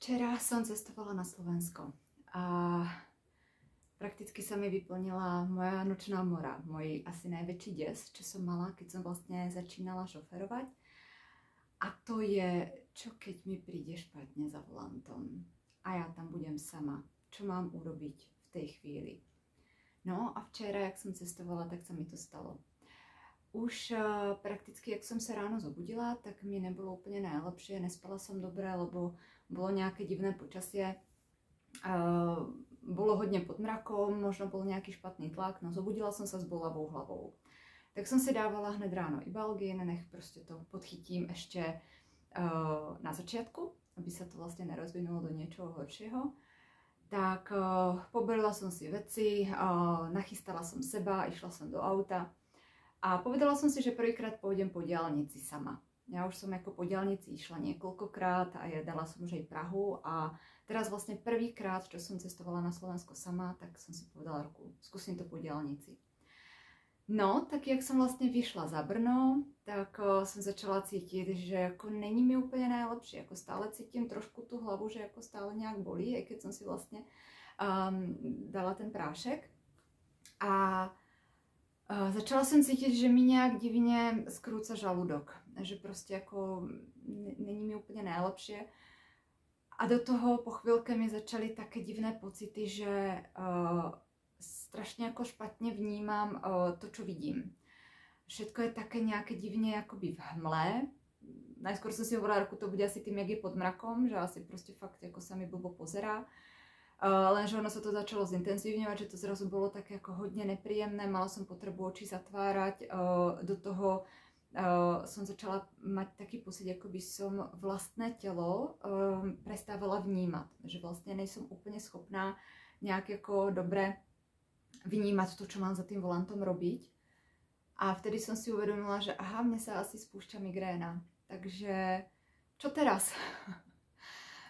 Včera som cestovala na Slovensko a prakticky sa mi vyplnila moja nočná mora, môj asi najväčší des, čo som mala, keď som vlastne začínala šoferovať. A to je, čo keď mi príde špatne za volantom a ja tam budem sama. Čo mám urobiť v tej chvíli? No a včera, jak som cestovala, tak sa mi to stalo. Už prakticky, jak som sa ráno zobudila, tak mi nebolo úplne najlepšie, nespala som dobre, lebo bolo nejaké divné počasie. Bolo hodne pod mrakom, možno bol nejaký špatný tlak, no zobudila som sa s bolavou hlavou. Tak som si dávala hned ráno Ibalgin, nech proste to podchytím ešte na začiatku, aby sa to vlastne nerozvinulo do niečoho horšieho. Tak poberila som si veci, nachystala som seba, išla som do auta. A povedala som si, že prvýkrát pôjdem po diaľnici sama. Ja už som ako po diaľnici išla niekoľkokrát a dala som už aj Prahu a teraz vlastne prvýkrát, čo som cestovala na Slovensko sama, tak som si povedala, skúsim to po diaľnici. No, tak jak som vlastne vyšla za Brno, tak som začala cítiť, že ako není mi úplne najlepšie, ako stále cítim trošku tú hlavu, že ako stále nejak bolí, aj keď som si vlastne dala ten prášek. A začala som cítiť, že mi nejak divne skrúca žalúdok, že proste ako není mi úplne najlepšie. A do toho po chvíľke mi začali také divné pocity, že strašne ako špatne vnímam to, čo vidím. Všetko je také nejaké divne akoby v hmle. Najskôr som si hovorila, že to bude asi tým, jak je pod mrakom, že asi proste fakt ako sa mi blbo pozerá. Lenže ono sa to začalo zintenzívňovať, že to zrazu bolo také ako hodne nepríjemné, mala som potrebu oči zatvárať, do toho som začala mať taký pocit, ako by som vlastné telo prestávala vnímať, že vlastne nejsem úplne schopná nejak ako dobre vnímať to, čo mám za tým volantom robiť. A vtedy som si uvedomila, že aha, mne sa asi spúšťa migréna, takže čo teraz?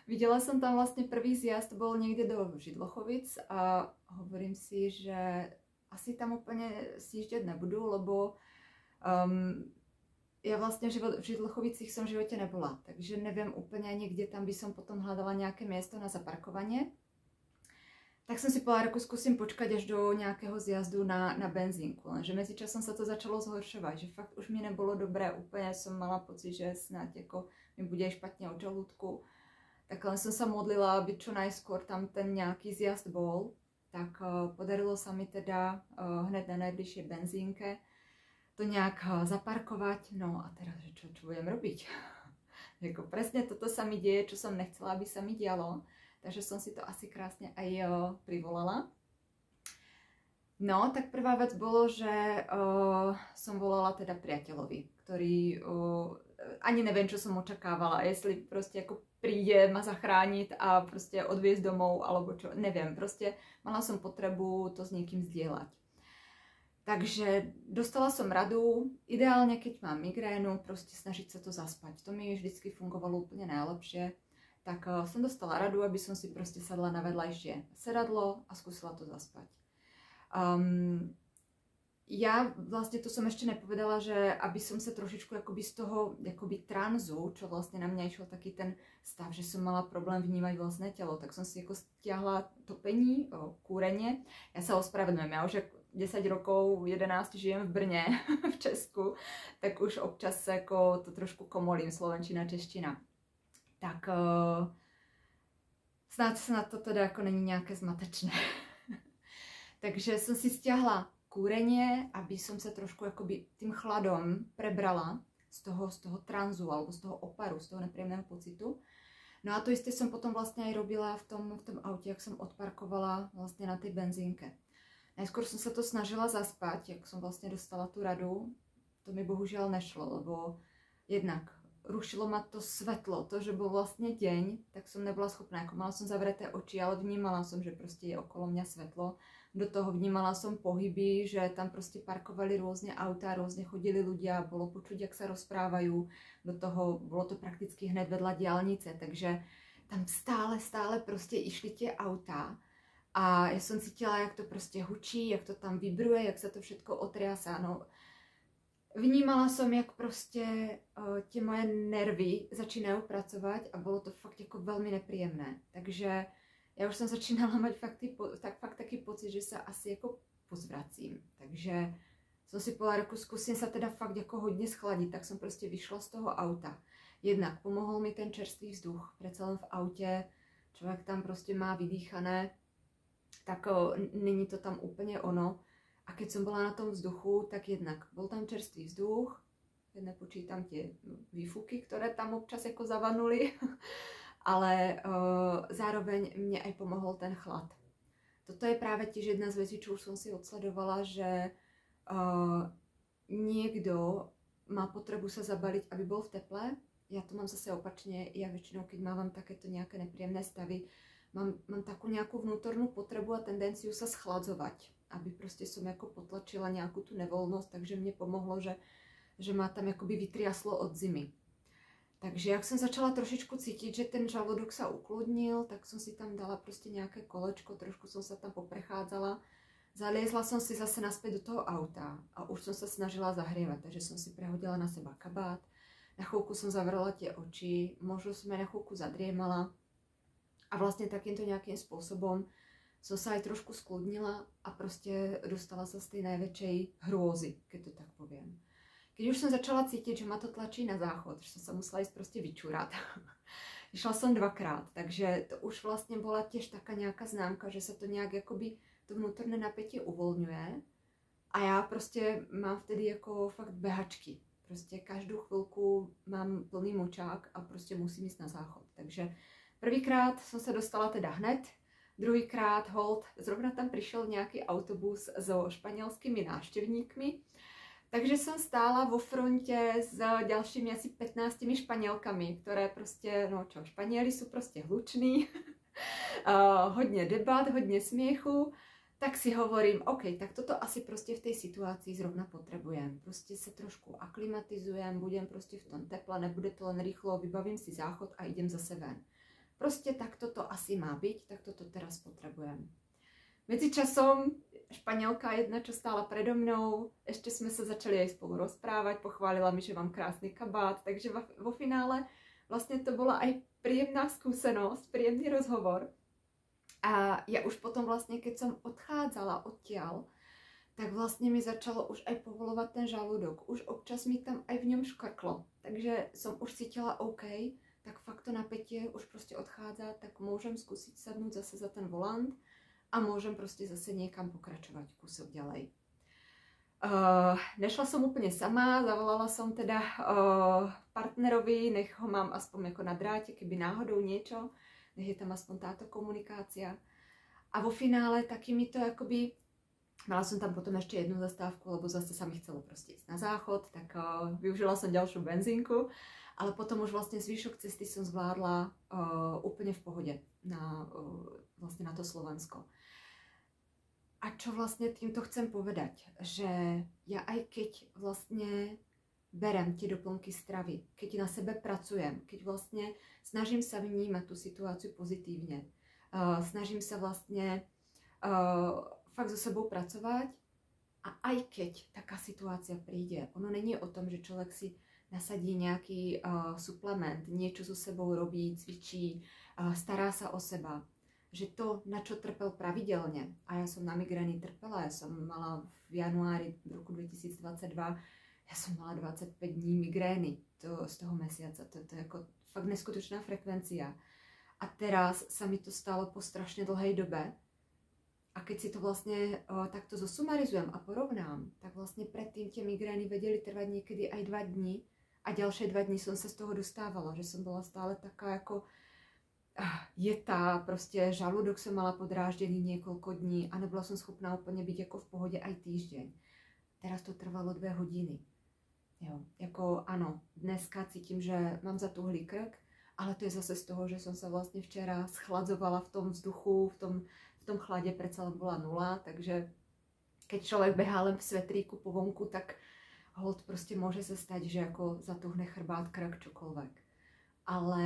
Videla som tam vlastne prvý zjazd, bol niekde do Židlochovic a hovorím si, že asi tam úplne sjíždět nebudu, lebo ja vlastne v Židlochovicích som v živote nebola, takže neviem úplne ani, kde tam by som potom hľadala nejaké miesto na zaparkovanie. Tak som si povedala, že skúsim počkať až do nejakého zjazdu na benzínku, lenže medzičasom sa to začalo zhoršovať, že fakt už mi nebolo dobré, úplne som mala pocit, že snáď ako mi bude špatne od žalúdku. Tak len som sa modlila, aby čo najskôr tam ten nejaký zjazd bol. Tak podarilo sa mi teda hned na najbližšej benzínke to nejak zaparkovať. No a teraz, že čo budem robiť? Jako presne toto sa mi deje, čo som nechcela, aby sa mi dialo. Takže som si to asi krásne aj privolala. No, tak prvá vec bolo, že som volala teda priateľovi, ktorý ani neviem, čo som očakávala, jestli proste ako príde ma zachrániť a proste odviezť domov, alebo čo, neviem, proste mala som potrebu to s niekým zdieľať. Takže dostala som radu, ideálne keď mám migrénu, proste snažiť sa to zaspať. To mi vždycky fungovalo úplne najlepšie. Tak som dostala radu, aby som si proste sadla na vedľajšie sedadlo a skúsila to zaspať. Ja vlastne to som ešte nepovedala, že aby som sa trošičku akoby z toho akoby tranzu, čo vlastne na mňa išiel taký ten stav, že som mala problém vnímať vlastné telo, tak som si ako stiahla topení, kúrenie. Ja sa ospravedlňujem, ja už 10 rokov, 11 žijem v Brne, v Česku, tak už občas sa ako to trošku komolím, slovenčina, čeština. Tak snad to teda ako není nejaké zmatečné. Takže som si stiahla kúrenie, aby som sa trošku akoby tým chladom prebrala z toho tranzu alebo z toho oparu, z toho nepríjemného pocitu. No a to isté som potom vlastne aj robila v tom aute, jak som odparkovala vlastne na tej benzínke. Najskôr som sa to snažila zaspať, jak som vlastne dostala tú radu. To mi bohužiaľ nešlo, lebo jednak rušilo ma to svetlo, to, že bol vlastne deň, tak som nebola schopná, ako mala som zavreté oči, ale vnímala som, že proste je okolo mňa svetlo. Do toho vnímala som pohyby, že tam proste parkovali rôzne autá, rôzne chodili ľudia, bolo počuť, jak sa rozprávajú. Do toho bolo to prakticky hned vedľa diaľnice, takže tam stále proste išli tie autá. A ja som cítila, jak to proste hučí, jak to tam vibruje, jak sa to všetko otriasa. No, vnímala som, jak prostě tie moje nervy začínajú pracovať a bolo to fakt jako veľmi nepríjemné. Takže já už jsem začínala mať fakt taký pocit, že sa asi jako pozvracím. Takže som si povedala, jako zkusím sa teda fakt jako hodně schladit, tak som prostě vyšla z toho auta. Jednak pomohol mi ten čerstvý vzduch, přece len v autě, člověk tam prostě má vydýchané, tak není to tam úplně ono. A keď som bola na tom vzduchu, tak jednak bol tam čerstvý vzduch, nepočítam tie výfuky, ktoré tam občas jako zavanuli, ale zároveň mě aj pomohol ten chlad. Toto je právě tiež jedna z vecí, čo už som si odsledovala, že niekto má potrebu sa zabaliť, aby bol v teple. Ja to mám zase opačne, ja väčšinou, keď mávam takéto nejaké nepríjemné stavy, mám takú nejakú vnútornú potrebu a tendenciu sa schladzovať, aby prostě som jako potlačila nějakou tu nevolnost, takže mě pomohlo, že má tam jakoby vytriaslo od zimy. Takže jak jsem začala trošičku cítit, že ten žaludok sa ukludnil, tak som si tam dala prostě nějaké kolečko, trošku som sa tam poprechádzala. Zaliezla som si zase naspäť do toho auta a už som sa snažila zahrievať, takže som si prehodila na seba kabát. Na chvíľku som zavrela tie oči, možno som aj na chvíľku zadriemala a vlastne takýmto nejakým spôsobom som sa aj trošku skludnila a prostě dostala sa z tej najväčšej hrôzy, keď to tak poviem. Keď už som začala cítiť, že ma to tlačí na záchod, že som sa musela ísť prostě vyčúrať. Išla som dvakrát, takže to už vlastne bola tiež taká nejaká známka, že sa to nejak jakoby to vnútorné napätie uvoľňuje a já prostě mám vtedy jako fakt behačky. Prostě každou chvilku mám plný močák a prostě musím jít na záchod. Takže prvýkrát jsem se dostala teda hned, druhýkrát hold, zrovna tam přišel nějaký autobus so španělskými návštěvníkmi, takže jsem stála vo frontě s dalšími asi 15 Španělkami, které prostě, no čo, Španěli jsou prostě hluční, hodně debat, hodně smiechu, tak si hovorím, OK, tak toto asi prostě v té situaci zrovna potrebujem. Prostě se trošku aklimatizujem, budem prostě v tom teple, nebude to len rýchlo, vybavím si záchod a idem zase ven. Prostě tak toto asi má byť, tak toto teraz potrebujem. Medzičasom Španělka jedna, čo stála predo mnou, ešte sme sa začali aj spolu rozprávať, pochválila mi, že mám krásny kabát, takže vo finále vlastne to bola aj príjemná skúsenosť, príjemný rozhovor. A ja už potom vlastne, keď som odchádzala odtiaľ, tak vlastne mi začalo už aj povolovat ten žalúdok. Už občas mi tam aj v ňom škrklo. Takže som už cítila OK, tak fakt to napätie už prostě odchádza, tak môžem skúsiť sadnúť zase za ten volant a môžem prostě zase niekam pokračovať kúsok ďalej. Nešla som úplne sama, zavolala som teda partnerovi, nech ho mám aspoň jako na dráte, keby náhodou niečo, nech je tam aspoň táto komunikácia. A vo finále taky mi to jakoby, mala som tam potom ešte jednu zastávku, lebo zase sa mi chcelo prostě ísť na záchod, tak využila som ďalšiu benzínku, ale potom už vlastne zvyšok cesty som zvládla úplne v pohode vlastne na to Slovensko. A čo vlastne týmto chcem povedať, že ja aj keď vlastne berem tie doplnky stravy, keď na sebe pracujem, keď vlastne snažím sa vnímať tú situáciu pozitívne, snažím sa vlastne fakt so sebou pracovať a aj keď taká situácia príde, ono není o tom, že človek si nasadí nejaký suplement, niečo so sebou robí, cvičí, stará sa o seba, že to, na čo trpel pravidelne, a ja som na migrény trpela, ja som mala v januári roku 2022, ja som mala 25 dní migrény z toho mesiaca, to je jako fakt neskutočná frekvencia. A teraz sa mi to stalo po strašne dlhej dobe. A keď si to vlastne takto zosumarizujem a porovnám, tak vlastne predtým tie migrény vedeli trvať niekedy aj 2 dní a ďalšie 2 dní som sa z toho dostávala, že som bola stále taká jako jetá, prostě žalúdok som mala podráždený niekoľko dní a nebola som schopná úplne byť jako v pohode aj týždeň. Teraz to trvalo 2 hodiny. Jo, jako ano, dneska cítím, že mám zatuhlý krk, ale to je zase z toho, že som sa vlastne včera schladzovala v tom vzduchu, v tom chlade predsa len bola 0, takže keď človek behá len v svetríku po vonku, tak hold prostě môže sa stať, že jako zatuhne chrbát, krk, čokoľvek. Ale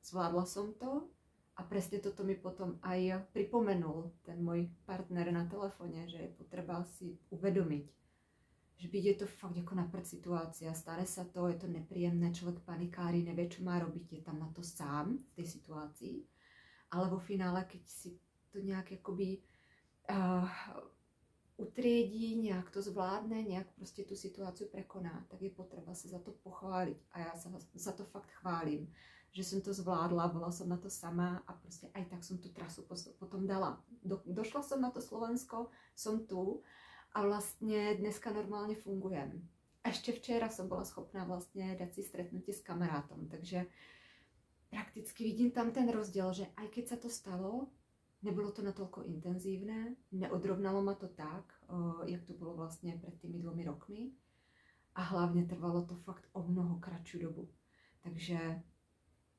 zvládla som to a presne toto mi potom aj pripomenul ten môj partner na telefone, že je potreba si uvedomiť, že byť je to fakt ako na prd situácia, stane sa to, je to nepríjemné, človek panikári, nevie, čo má robiť, je tam na to sám v tej situácii, ale vo finále, keď si to nejak akoby utriedí, nejak to zvládne, nejak prostě tu situáciu prekoná, tak je potreba se za to pochváliť. A já se za to fakt chválím, že jsem to zvládla, byla jsem na to sama a prostě aj tak jsem tu trasu potom dala. Došla jsem na to Slovensko, jsem tu a vlastně dneska normálně fungujem. Ještě včera jsem byla schopná vlastně dát si stretnutie s kamarátom, takže prakticky vidím tam ten rozdíl, že aj keď sa to stalo, nebylo to natoľko intenzívne, neodrovnalo ma to tak, jak to bylo vlastně před tými 2 rokmi a hlavně trvalo to fakt o mnoho kratšiu dobu. Takže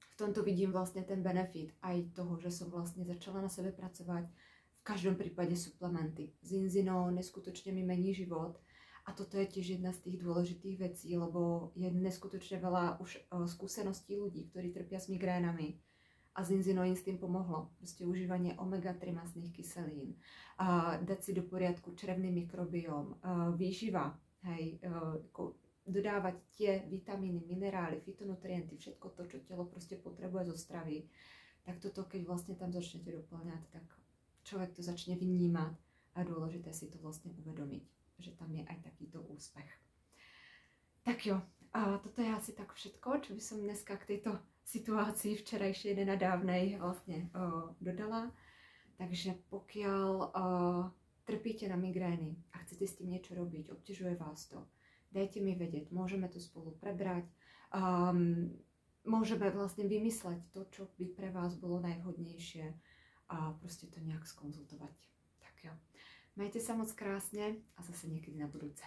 v tomto vidím vlastně ten benefit aj toho, že som vlastně začala na sebe pracovať. V každom prípade suplementy. Zinzino neskutočne mi mení život a toto je tiež jedna z tých dôležitých vecí, lebo je neskutočne veľa už skúseností ľudí, ktorí trpia s migrénami. A Zinzino im s tým pomohlo. Prostě užívanie omega-3 masných kyselín, dať si do poriadku črevný mikrobióm, výživa, hej, dodávať tie vitamíny, minerály, fytonutrienty, všetko to, čo telo prostě potrebuje zo stravy, tak toto, keď vlastne tam začnete doplňať, tak človek to začne vnímať a dôležité si to vlastne uvedomiť, že tam je aj takýto úspech. Tak jo, a toto je asi tak všetko, čo by som dneska k tejto situácii včerajšej nenadávnej vlastne dodala. Takže pokiaľ trpíte na migrény a chcete s tým niečo robiť, obťažuje vás to, dajte mi vedieť, môžeme to spolu prebrať, môžeme vlastne vymysleť to, čo by pre vás bolo najvhodnejšie a prostě to nějak skonzultovať. Tak jo, majte sa moc krásne a zase niekedy na budúce.